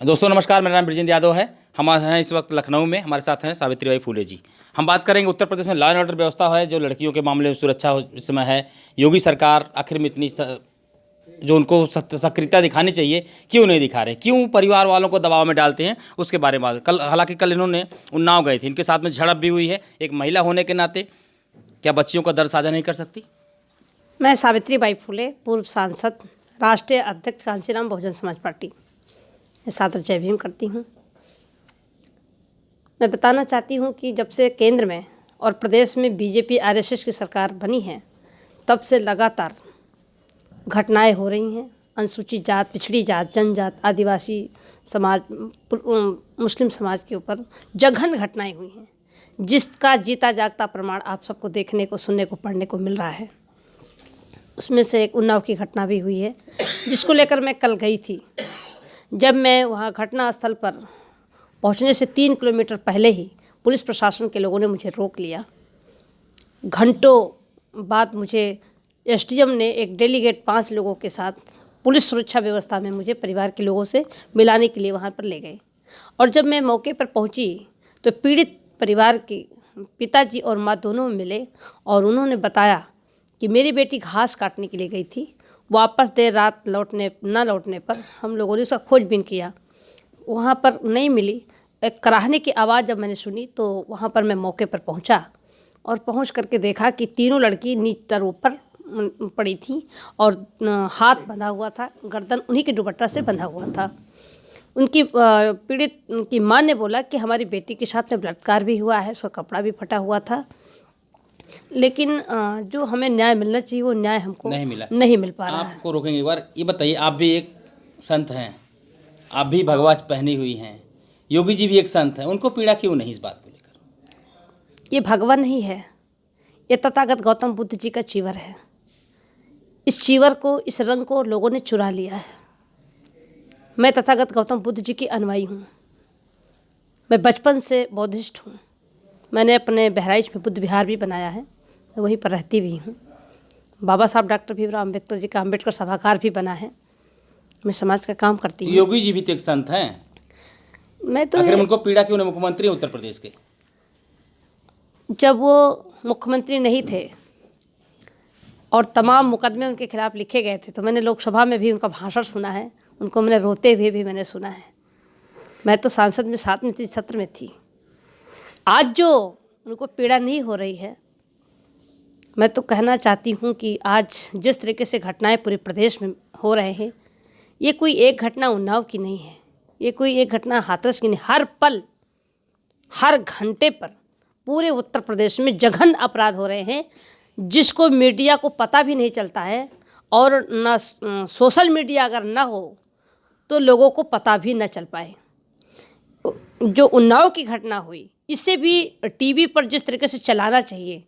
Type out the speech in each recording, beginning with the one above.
दोस्तों नमस्कार, मेरा नाम ब्रजेंद्र यादव है। हम हैं इस वक्त लखनऊ में, हमारे साथ हैं सावित्रीबाई फुले जी। हम बात करेंगे उत्तर प्रदेश में लॉ एंड ऑर्डर व्यवस्था है, जो लड़कियों के मामले में सुरक्षा इस समय है। योगी सरकार आखिर में इतनी जो उनको सक्रियता दिखानी चाहिए क्यों नहीं दिखा रहे, क्यों परिवार वालों को दबाव में डालते हैं, उसके बारे में बात। हालांकि कल इन्होंने उन्नाव गए थे, इनके साथ में झड़प भी हुई है। एक महिला होने के नाते क्या बच्चियों का दर्द साझा नहीं कर सकती? मैं सावित्रीबाई फुले, पूर्व सांसद, राष्ट्रीय अध्यक्ष कांशीराम बहुजन समाज पार्टी, सादर जय भीम करती हूँ। मैं बताना चाहती हूँ कि जब से केंद्र में और प्रदेश में बीजेपी आरएसएस की सरकार बनी है, तब से लगातार घटनाएं हो रही हैं। अनुसूचित जात, पिछड़ी जात, जनजात, आदिवासी समाज, मुस्लिम समाज के ऊपर जघन्य घटनाएं हुई हैं, जिसका जीता जागता प्रमाण आप सबको देखने को, सुनने को, पढ़ने को मिल रहा है। उसमें से एक उन्नाव की घटना भी हुई है, जिसको लेकर मैं कल गई थी। जब मैं वहाँ घटना स्थल पर पहुँचने से 3 किलोमीटर पहले ही पुलिस प्रशासन के लोगों ने मुझे रोक लिया। घंटों बाद मुझे एसडीएम ने एक डेलीगेट 5 लोगों के साथ पुलिस सुरक्षा व्यवस्था में मुझे परिवार के लोगों से मिलाने के लिए वहाँ पर ले गए। और जब मैं मौके पर पहुँची तो पीड़ित परिवार के पिताजी और माँ दोनों मिले और उन्होंने बताया कि मेरी बेटी घास काटने के लिए गई थी। वापस देर रात लौटने पर हम लोगों ने उसका खोजबीन किया, वहाँ पर नहीं मिली। एक कराहने की आवाज़ जब मैंने सुनी तो वहाँ पर मैं मौके पर पहुँचा और पहुँच करके देखा कि तीनों लड़की नीचे ऊपर पड़ी थी और हाथ बंधा हुआ था, गर्दन उन्हीं के दुपट्टा से बंधा हुआ था। उनकी पीड़ित की माँ ने बोला कि हमारी बेटी के साथ में बलात्कार भी हुआ है, उसका कपड़ा भी फटा हुआ था, लेकिन जो हमें न्याय मिलना चाहिए वो न्याय हमको नहीं मिल पा रहा है। आपको रोकेंगे एक बार। ये बताइए, आप भी एक संत हैं, आप भी भगवा पहनी हुई हैं, योगी जी भी एक संत हैं, उनको पीड़ा क्यों नहीं इस बात को लेकर? ये भगवा नहीं है, ये तथागत गौतम बुद्ध जी का चीवर है। इस चीवर को, इस रंग को लोगों ने चुरा लिया है। मैं तथागत गौतम बुद्ध जी की अनुयायी हूँ। मैं बचपन से बौद्धिस्ट हूँ। मैंने अपने बहराइच में बुद्ध विहार भी बनाया है, मैं वहीं पर रहती भी हूँ। बाबा साहब डॉक्टर भीमराव अम्बेडकर जी का अम्बेडकर सभागार भी बना है। मैं समाज का काम करती हूँ। योगी जी भी तो एक संत हैं, मैं तो आखिर उनको पीड़ा क्यों नहीं? मुख्यमंत्री उत्तर प्रदेश के जब वो मुख्यमंत्री नहीं थे और तमाम मुकदमे उनके खिलाफ लिखे गए थे, तो मैंने लोकसभा में भी उनका भाषण सुना है, उनको मैंने रोते हुए भी मैंने सुना है। मैं तो सांसद में 7वें सत्र में थी। आज जो उनको पीड़ा नहीं हो रही है, मैं तो कहना चाहती हूँ कि आज जिस तरीके से घटनाएं पूरे प्रदेश में हो रहे हैं, ये कोई एक घटना उन्नाव की नहीं है, ये कोई एक घटना हाथरस की नहीं। हर पल, हर घंटे पर पूरे उत्तर प्रदेश में जघन्य अपराध हो रहे हैं, जिसको मीडिया को पता भी नहीं चलता है, और ना सोशल मीडिया अगर ना हो तो लोगों को पता भी न चल पाए। जो उन्नाव की घटना हुई, इसे भी टीवी पर जिस तरीके से चलाना चाहिए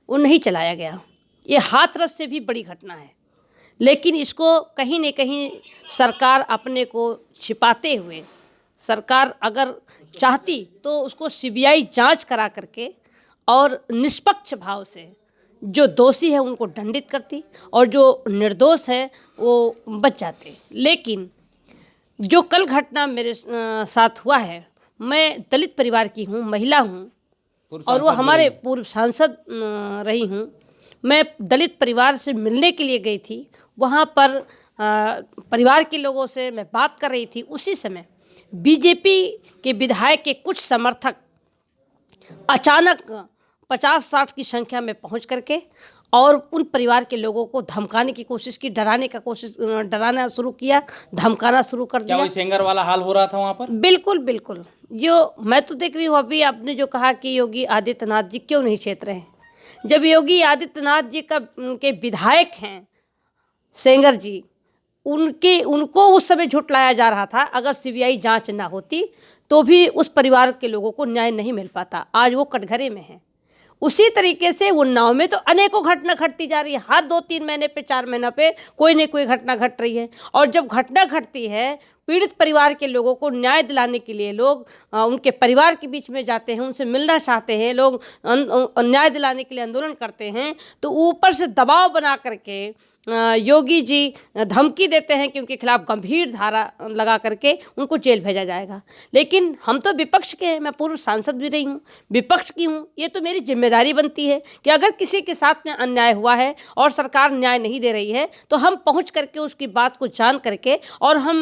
वो नहीं चलाया गया। ये हाथरस से भी बड़ी घटना है, लेकिन इसको कहीं न कहीं सरकार अपने को छिपाते हुए, सरकार अगर चाहती तो उसको सीबीआई जांच करा करके और निष्पक्ष भाव से जो दोषी है उनको दंडित करती और जो निर्दोष है वो बच जाते। लेकिन जो कल घटना मेरे साथ हुआ है, मैं दलित परिवार की हूँ, महिला हूँ और वो हमारे पूर्व सांसद रही हूँ। मैं दलित परिवार से मिलने के लिए गई थी। वहाँ पर परिवार के लोगों से मैं बात कर रही थी। उसी समय बीजेपी के विधायक के कुछ समर्थक अचानक 50-60 की संख्या में पहुँच करके और उन परिवार के लोगों को धमकाने की कोशिश की, डराना शुरू किया, धमकाना शुरू कर दिया। क्या वही सेंगर वाला हाल हो रहा था वहाँ पर? बिल्कुल बिल्कुल। जो मैं तो देख रही हूँ, अभी आपने जो कहा कि योगी आदित्यनाथ जी क्यों नहीं चेत रहे हैं, जब योगी आदित्यनाथ जी के विधायक हैं सेंगर जी, उनको उस समय झुठलाया जा रहा था। अगर सीबीआई जांच ना होती तो भी उस परिवार के लोगों को न्याय नहीं मिल पाता। आज वो कटघरे में है। उसी तरीके से उन्नाव में तो अनेकों घटना घटती जा रही है। हर 2-3 महीने पे, 4 महीना पे कोई न कोई घटना घट रही है। और जब घटना घटती है, पीड़ित परिवार के लोगों को न्याय दिलाने के लिए लोग उनके परिवार के बीच में जाते हैं, उनसे मिलना चाहते हैं, लोग न्याय दिलाने के लिए आंदोलन करते हैं, तो ऊपर से दबाव बना करके योगी जी धमकी देते हैं कि उनके खिलाफ गंभीर धारा लगा करके उनको जेल भेजा जाएगा। लेकिन हम तो विपक्ष के हैं, मैं पूर्व सांसद भी रही हूँ, विपक्ष की हूँ। ये तो मेरी जिम्मेदारी बनती है कि अगर किसी के साथ में अन्याय हुआ है और सरकार न्याय नहीं दे रही है तो हम पहुँच करके उसकी बात को जान करके और हम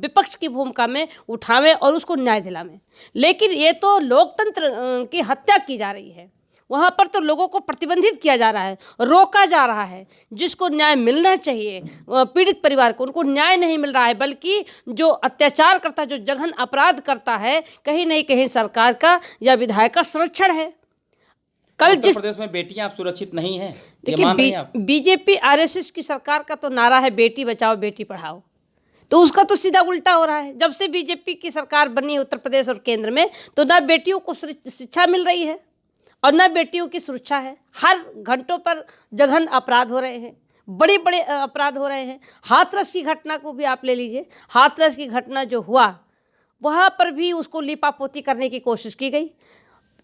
विपक्ष की भूमिका में उठावें और उसको न्याय दिलावें। लेकिन ये तो लोकतंत्र की हत्या की जा रही है। वहाँ पर तो लोगों को प्रतिबंधित किया जा रहा है, रोका जा रहा है। जिसको न्याय मिलना चाहिए पीड़ित परिवार को, उनको न्याय नहीं मिल रहा है, बल्कि जो अत्याचार करता है, जो जघन अपराध करता है, कहीं नहीं कहीं सरकार का या विधायक का संरक्षण है। कल उत्तर जिस प्रदेश में बेटियां आप सुरक्षित नहीं हैं, ये मान रही हैं आप? देखिए, बीजेपी आरएसएस की सरकार का तो नारा है बेटी बचाओ बेटी पढ़ाओ, तो उसका तो सीधा उल्टा हो रहा है। जब से बीजेपी की सरकार बनी है उत्तर प्रदेश और केंद्र में, तो ना बेटियों को शिक्षा मिल रही है और न बेटियों की सुरक्षा है। हर घंटों पर जघन अपराध हो रहे हैं, बड़े बड़े अपराध हो रहे हैं। हाथरस की घटना को भी आप ले लीजिए। हाथरस की घटना जो हुआ, वहाँ पर भी उसको लिपापोती करने की कोशिश की गई।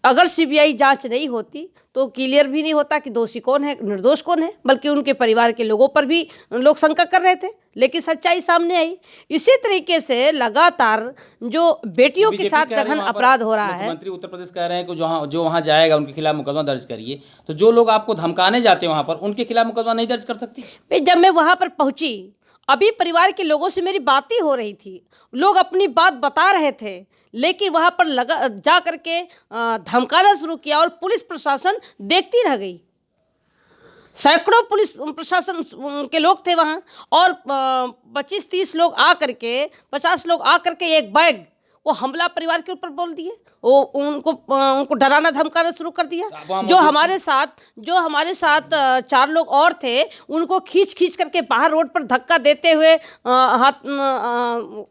अगर सीबीआई जांच नहीं होती तो क्लियर भी नहीं होता कि दोषी कौन है, निर्दोष कौन है, बल्कि उनके परिवार के लोगों पर भी लोग शंका कर रहे थे, लेकिन सच्चाई सामने आई। इसी तरीके से लगातार जो बेटियों के साथ जघन अपराध हो रहा है। मुख्यमंत्री उत्तर प्रदेश कह रहे हैं कि जो वहाँ जाएगा उनके खिलाफ मुकदमा दर्ज करिए, तो जो लोग आपको धमकाने जाते हैं वहाँ पर, उनके खिलाफ मुकदमा नहीं दर्ज कर सकती? भाई, जब मैं वहाँ पर पहुँची, अभी परिवार के लोगों से मेरी बात ही हो रही थी, लोग अपनी बात बता रहे थे, लेकिन वहाँ पर लगा जा करके धमकाना शुरू किया और पुलिस प्रशासन देखती रह गई। सैकड़ों पुलिस प्रशासन के लोग थे वहाँ और 25-30 लोग आ करके, 50 लोग आ करके एक बैग वो हमला परिवार के ऊपर बोल दिए। वो उनको डराना धमकाना शुरू कर दिया। जो हमारे साथ 4 लोग और थे, उनको खींच करके बाहर रोड पर धक्का देते हुए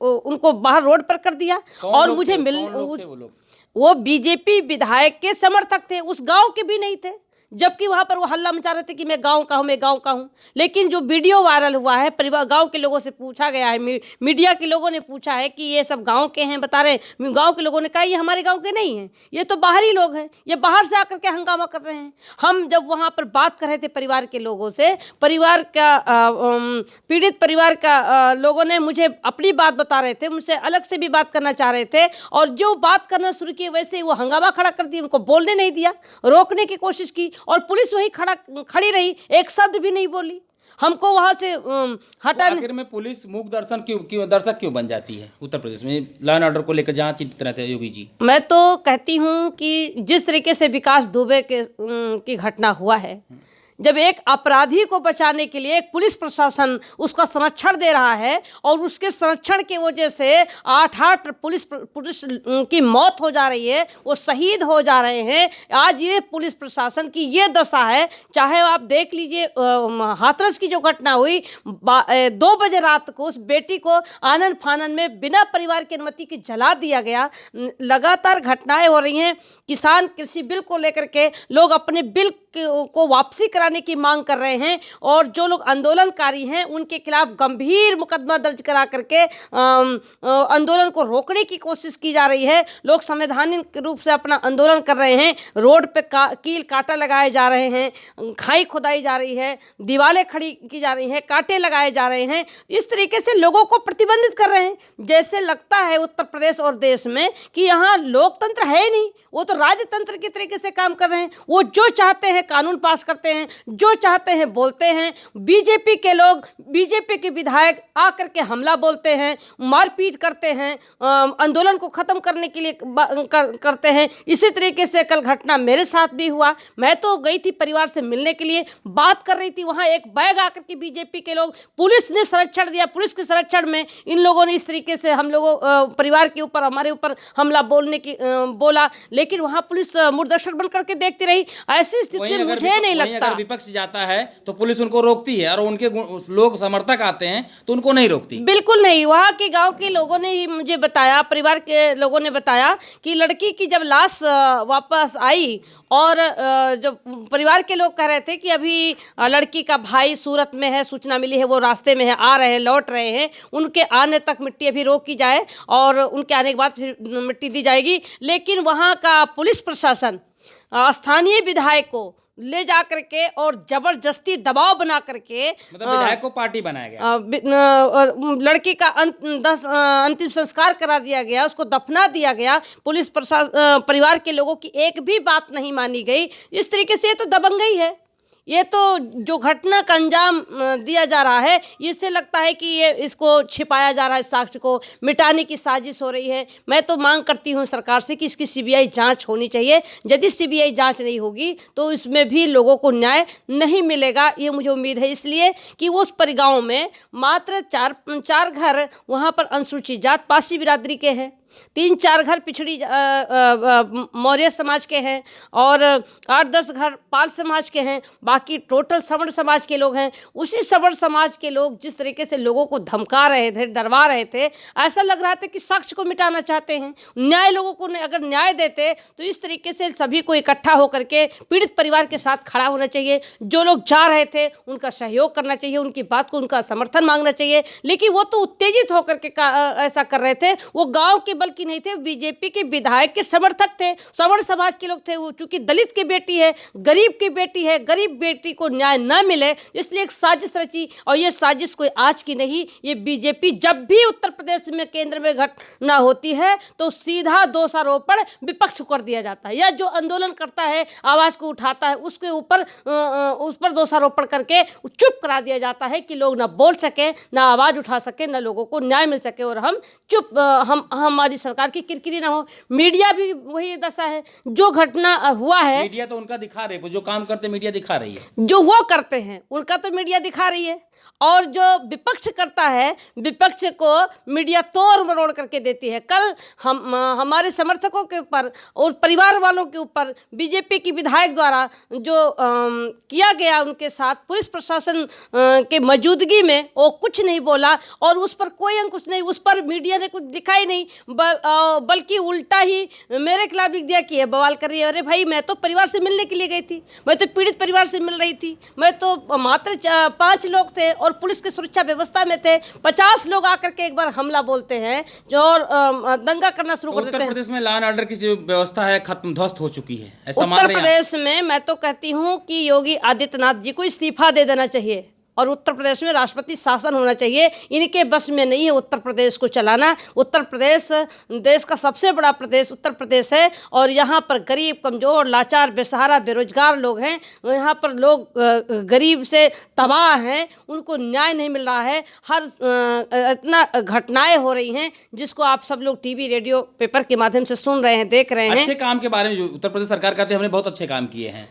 उनको बाहर रोड पर कर दिया। और मुझे वो बीजेपी विधायक के समर्थक थे, उस गांव के भी नहीं थे, जबकि वहाँ पर वो हल्ला मचा रहे थे कि मैं गांव का हूँ। लेकिन जो वीडियो वायरल हुआ है, परिवार गांव के लोगों से पूछा गया है, मीडिया के लोगों ने पूछा है कि ये सब गांव के हैं, बता रहे हैं। गांव के लोगों ने कहा ये हमारे गांव के नहीं हैं, ये तो बाहरी लोग हैं, ये बाहर से आकर के हंगामा कर रहे हैं। हम जब वहाँ पर बात कर रहे थे परिवार के लोगों से, पीड़ित परिवार का लोगों ने मुझे अपनी बात बता रहे थे, मुझसे अलग से भी बात करना चाह रहे थे, और जो बात करना शुरू किए वैसे ही वो हंगामा खड़ा कर दिया, उनको बोलने नहीं दिया, रोकने की कोशिश की और पुलिस वही खड़ी रही, एक शब्द भी नहीं बोली। हमको वहां से हटाने। आखिर में पुलिस मूक दर्शक क्यों बन जाती है उत्तर प्रदेश में लॉ एंड ऑर्डर को लेकर, जहाँ चिंतित रहते हैं योगी जी? मैं तो कहती हूँ कि जिस तरीके से विकास दुबे की घटना हुआ है, जब एक अपराधी को बचाने के लिए एक पुलिस प्रशासन उसका संरक्षण दे रहा है और उसके संरक्षण की वजह से 8 पुलिस की मौत हो जा रही है, वो शहीद हो जा रहे हैं। आज ये पुलिस प्रशासन की ये दशा है। चाहे आप देख लीजिए हाथरस की जो घटना हुई, 2 बजे रात को उस बेटी को आनन फानन में बिना परिवार की अनुमति के जला दिया गया। लगातार घटनाएं हो रही हैं। किसान कृषि बिल को लेकर के लोग अपने बिल को वापसी कराने की मांग कर रहे हैं और जो लोग आंदोलनकारी हैं उनके खिलाफ गंभीर मुकदमा दर्ज करा करके आंदोलन को रोकने की कोशिश की जा रही है। लोग संवैधानिक रूप से अपना आंदोलन कर रहे हैं। रोड पे कील कांटा लगाए जा रहे हैं, खाई खुदाई जा रही है, दीवारें खड़ी की जा रही हैं, कांटे लगाए जा रहे हैं। इस तरीके से लोगों को प्रतिबंधित कर रहे हैं। जैसे लगता है उत्तर प्रदेश और देश में कि यहाँ लोकतंत्र है ही नहीं, वो तो राजतंत्र की तरीके से काम कर रहे हैं। वो जो चाहते हैं कानून पास करते हैं, जो चाहते हैं बोलते हैं। बीजेपी के लोग, बीजेपी के विधायक आकर के हमला बोलते हैं, मारपीट करते हैं, आंदोलन को ख़त्म करने के लिए करते हैं। इसी तरीके से कल घटना मेरे साथ भी हुआ। मैं तो गई थी परिवार से मिलने के लिए, बात कर रही थी, वहाँ एक बैग आकर के बीजेपी के लोग, पुलिस ने संरक्षण दिया। पुलिस के संरक्षण में इन लोगों ने इस तरीके से हम लोगों परिवार के ऊपर, हमारे ऊपर हमला बोला, लेकिन वहाँ पुलिस मूर्खदर्शक बन करके देखती रही। ऐसी स्थिति में मुझे नहीं लगता। अगर विपक्ष जाता है तो पुलिस उनको रोकती है और उनके लोग समर्थक आते हैं तो उनको नहीं रोकती। बिल्कुल नहीं। वहाँ के गांव के लोगों ने ही मुझे बताया, परिवार के लोगों ने बताया कि लड़की की जब लाश वापस आई और जब परिवार के लोग कह रहे थे कि अभी लड़की का भाई सूरत में है, सूचना मिली है, वो रास्ते में है, आ रहे हैं, लौट रहे हैं, उनके आने तक मिट्टी अभी रोकी जाए और उनके आने के बाद फिर मिट्टी दी जाएगी। लेकिन वहाँ का पुलिस प्रशासन स्थानीय विधायक को ले जा करके और जबरदस्ती दबाव बना करके मतलब विधायक को पार्टी बनाया गया। लड़की का अंतिम संस्कार करा दिया गया, उसको दफना दिया गया। पुलिस प्रशासन परिवार के लोगों की एक भी बात नहीं मानी गई। इस तरीके से ये तो दबंगई है। ये तो जो घटना का अंजाम दिया जा रहा है, इससे लगता है कि ये इसको छिपाया जा रहा है, साक्ष्य को मिटाने की साजिश हो रही है। मैं तो मांग करती हूँ सरकार से कि इसकी सीबीआई जांच होनी चाहिए। यदि सीबीआई जांच नहीं होगी तो इसमें भी लोगों को न्याय नहीं मिलेगा, ये मुझे उम्मीद है। इसलिए कि उस परिगांव में मात्र चार घर वहाँ पर अनुसूचित जात पासी बिरादरी के हैं, 3-4 घर पिछड़ी मौर्य समाज के हैं और 8-10 घर पाल समाज के हैं। बाकी टोटल सवर्ण समाज के लोग हैं। उसी सवर्ण समाज के लोग जिस तरीके से लोगों को धमका रहे थे, डरवा रहे थे, ऐसा लग रहा था कि साक्ष्य को मिटाना चाहते हैं। न्याय लोगों को अगर न्याय देते तो इस तरीके से सभी को इकट्ठा होकर के पीड़ित परिवार के साथ खड़ा होना चाहिए। जो लोग जा रहे थे उनका सहयोग करना चाहिए, उनकी बात को उनका समर्थन मांगना चाहिए। लेकिन वो तो उत्तेजित होकर के ऐसा कर रहे थे। वो गाँव के बल्कि नहीं थे, बीजेपी के विधायक के समर्थक थे, सवर्ण समाज के लोग थे। वो चूंकि दलित की बेटी है, गरीब की बेटी है, गरीब बेटी को न्याय न मिले इसलिए एक साजिश रची। और ये साजिश कोई आज की नहीं, ये बीजेपी जब भी उत्तर प्रदेश में केंद्र में घटना होती है तो सीधा दोषारोपण विपक्ष को कर दिया जाता है, या जो आंदोलन करता है, आवाज को उठाता है, उसके ऊपर उस पर दोषारोपण करके चुप करा दिया जाता है कि लोग ना बोल सके, ना आवाज उठा सके, ना लोगों को न्याय मिल सके और हम चुप हमारी सरकार की किरकिरी ना हो। मीडिया भी वही दशा है। जो घटना हुआ है, मीडिया तो उनका दिखा रहे, जो काम करते मीडिया दिखा रही है, जो वो करते हैं उनका तो मीडिया दिखा रही है, और जो विपक्ष करता है, विपक्ष को मीडिया तोड़ मरोड़ करके देती है। कल हमारे समर्थकों के ऊपर और परिवार वालों के ऊपर बीजेपी की विधायक द्वारा जो किया गया उनके साथ, पुलिस प्रशासन के मौजूदगी में वो कुछ नहीं बोला और उस पर कोई अंकुश नहीं, उस पर मीडिया ने कुछ दिखा ही नहीं, बल्कि उल्टा ही मेरे खिलाफ लिख दिया कि बवाल कर रही है। अरे भाई, मैं तो परिवार से मिलने के लिए गई थी, मैं तो पीड़ित परिवार से मिल रही थी, मैं तो मात्र 5 लोग थे और पुलिस की सुरक्षा व्यवस्था में थे। 50 लोग आकर के एक बार हमला बोलते हैं जो और दंगा करना शुरू कर देते हैं। उत्तर प्रदेश में लॉ एंड ऑर्डर की जो व्यवस्था है खत्म ध्वस्त हो चुकी है, ऐसा मान उत्तर रहे हैं? प्रदेश में मैं तो कहती हूँ कि योगी आदित्यनाथ जी को इस्तीफा दे देना चाहिए और उत्तर प्रदेश में राष्ट्रपति शासन होना चाहिए। इनके बस में नहीं है उत्तर प्रदेश को चलाना। उत्तर प्रदेश देश का सबसे बड़ा प्रदेश उत्तर प्रदेश है और यहाँ पर गरीब, कमज़ोर, लाचार, बेसहारा, बेरोजगार लोग हैं। यहाँ पर लोग गरीब से तबाह हैं, उनको न्याय नहीं मिल रहा है। हर इतना घटनाएं हो रही हैं जिसको आप सब लोग टीवी, रेडियो, पेपर के माध्यम से सुन रहे हैं, देख रहे हैं। अच्छे काम के बारे में जो उत्तर प्रदेश सरकार कहते हैं हमने बहुत अच्छे काम किए हैं,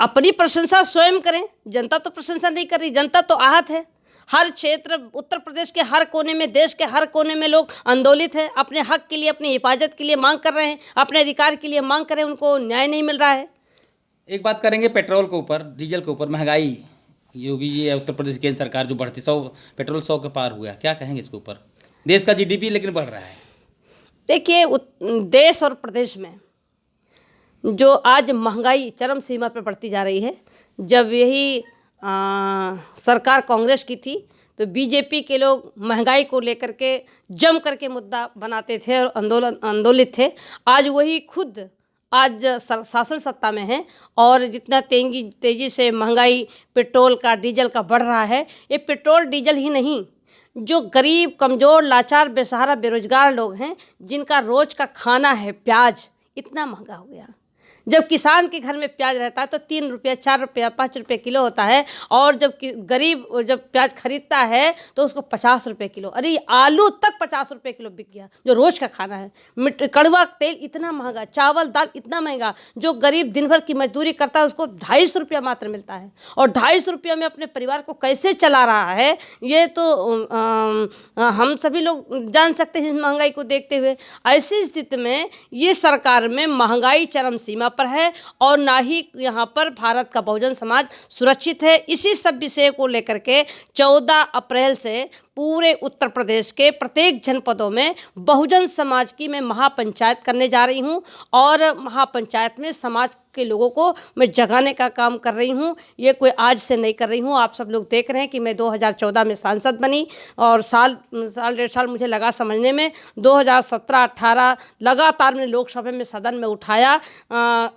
अपनी प्रशंसा स्वयं करें। जनता तो प्रशंसा नहीं कर रही, जनता तो आहत है। हर क्षेत्र उत्तर प्रदेश के हर कोने में, देश के हर कोने में लोग आंदोलित हैं, अपने हक के लिए, अपनी हिफाजत के लिए मांग कर रहे हैं, अपने अधिकार के लिए मांग कर रहे हैं, उनको न्याय नहीं मिल रहा है। एक बात करेंगे पेट्रोल के ऊपर, डीजल के ऊपर, महंगाई, योगी जी उत्तर प्रदेश केंद्र सरकार जो बढ़ती, पेट्रोल 100 के पार हुआ, क्या कहेंगे इसके ऊपर? देश का जीडीपी लेकिन बढ़ रहा है। देखिए, देश और प्रदेश में जो आज महंगाई चरम सीमा पर बढ़ती जा रही है, जब यही सरकार कांग्रेस की थी तो बीजेपी के लोग महंगाई को लेकर के जम करके मुद्दा बनाते थे और आंदोलित थे। आज वही खुद आज शासन सत्ता में है और जितना तेज़ी से महंगाई पेट्रोल का, डीजल का बढ़ रहा है, ये पेट्रोल डीजल ही नहीं, जो गरीब, कमज़ोर, लाचार, बेसहारा, बेरोजगार लोग हैं, जिनका रोज़ का खाना है प्याज, इतना महंगा हो गया। जब किसान के घर में प्याज रहता है तो 3 रुपया, 4 रुपया, 5 रुपये किलो होता है और जब गरीब जब प्याज खरीदता है तो उसको 50 रुपये किलो। अरे आलू तक 50 रुपये किलो बिक गया, जो रोज़ का खाना है। कड़वा तेल इतना महंगा, चावल दाल इतना महंगा, जो गरीब दिन भर की मजदूरी करता है उसको 250 रुपया मात्र मिलता है और 250 रुपया में अपने परिवार को कैसे चला रहा है, ये तो हम सभी लोग जान सकते हैं महंगाई को देखते हुए। ऐसी स्थिति में ये सरकार में महंगाई चरम सीमा पर है और ना ही यहाँ पर भारत का बहुजन समाज सुरक्षित है। इसी सब विषय को लेकर के 14 अप्रैल से पूरे उत्तर प्रदेश के प्रत्येक जनपदों में बहुजन समाज की मैं महापंचायत करने जा रही हूं और महापंचायत में समाज के लोगों को मैं जगाने का काम कर रही हूं। ये कोई आज से नहीं कर रही हूं। आप सब लोग देख रहे हैं कि मैं 2014 में सांसद बनी और साल डेढ़ साल मुझे लगा समझने में। 2017-18 लगातार मैंने लोकसभा में सदन में उठाया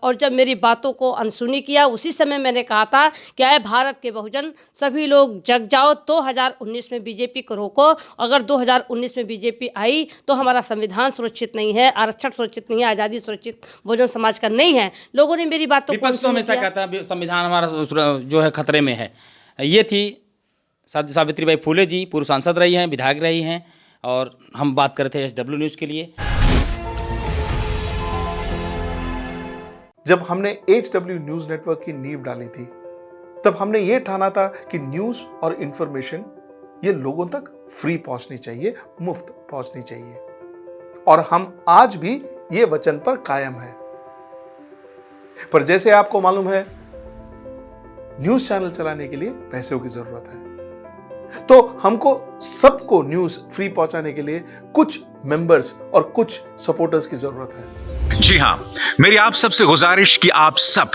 और जब मेरी बातों को अनसुनी किया उसी समय मैंने कहा था कि आए भारत के बहुजन सभी लोग जग जाओ, 2019 में बीजेपी को रोको। अगर 2019 में बीजेपी आई तो हमारा संविधान सुरक्षित नहीं है, आरक्षण सुरक्षित नहीं है, आज़ादी सुरक्षित बहुजन समाज का नहीं है। लोगों ने मेरी बातों को विपक्ष तो हमेशा कहता है संविधान हमारा जो है खतरे में है। ये थी सावित्रीबाई फुले जी, पूर्व सांसद रही हैं, विधायक रही हैं और हम बात कर रहे थे SW न्यूज़ के लिए। जब हमने HW न्यूज़ नेटवर्क की नींव डाली थी तब हमने ये ठाना था कि न्यूज़ और इंफॉर्मेशन ये लोगों तक फ्री पहुंचनी चाहिए, मुफ्त पहुंचनी चाहिए और हम आज भी ये वचन पर कायम हैं। पर जैसे आपको मालूम है न्यूज़ चैनल चलाने के लिए पैसों की जरूरत है, तो हमको सबको न्यूज़ फ्री पहुंचाने के लिए कुछ मेंबर्स और कुछ सपोर्टर्स की जरूरत है। जी हां, मेरी आप सबसे गुजारिश कि आप सब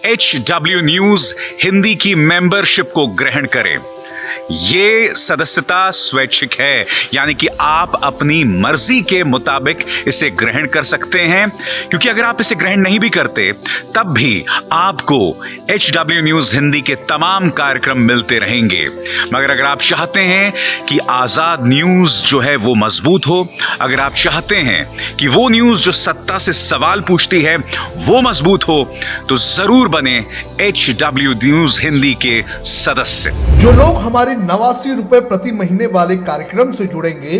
HW न्यूज़ हिंदी की मेंबरशिप को ग्रहण करें। ये सदस्यता स्वैच्छिक है, यानी कि आप अपनी मर्जी के मुताबिक इसे ग्रहण कर सकते हैं, क्योंकि अगर आप इसे ग्रहण नहीं भी करते तब भी आपको HW न्यूज़ हिंदी के तमाम कार्यक्रम मिलते रहेंगे। मगर अगर आप चाहते हैं कि आज़ाद न्यूज़ जो है वो मजबूत हो, अगर आप चाहते हैं कि वो न्यूज़ जो सत्ता से सवाल पूछती है वो मजबूत हो, तो जरूर बने HW न्यूज़ हिंदी के सदस्य। जो लोग हमारे 89 रुपए प्रति महीने वाले कार्यक्रम से जुड़ेंगे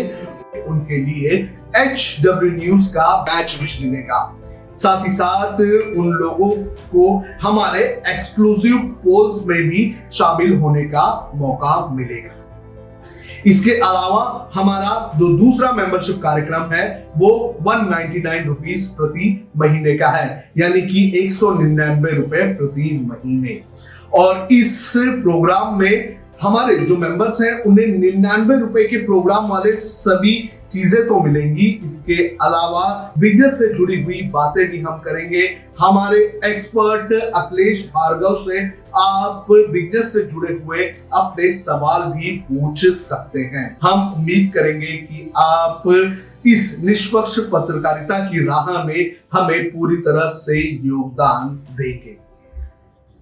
उनके लिए HW न्यूज़ का बैच विश मिलेगा। साथ ही साथ उन लोगों को हमारे एक्सक्लूसिव पोल्स में भी शामिल होने का मौका मिलेगा। इसके अलावा हमारा जो दूसरा मेंबरशिप कार्यक्रम है वो 199 रुपीस प्रति महीने का है, यानी कि 199 रुपए प्रति महीने। और इस प्रोग्राम में हमारे जो मेंबर्स हैं उन्हें 99 रुपए के प्रोग्राम वाले सभी चीजें तो मिलेंगी। इसके अलावा बिजनेस से जुड़ी हुई बातें भी हम करेंगे। हमारे एक्सपर्ट अखिलेश भार्गव से आप बिजनेस से जुड़े हुए अपने सवाल भी पूछ सकते हैं। हम उम्मीद करेंगे कि आप इस निष्पक्ष पत्रकारिता की राह में हमें पूरी तरह से योगदान देंगे।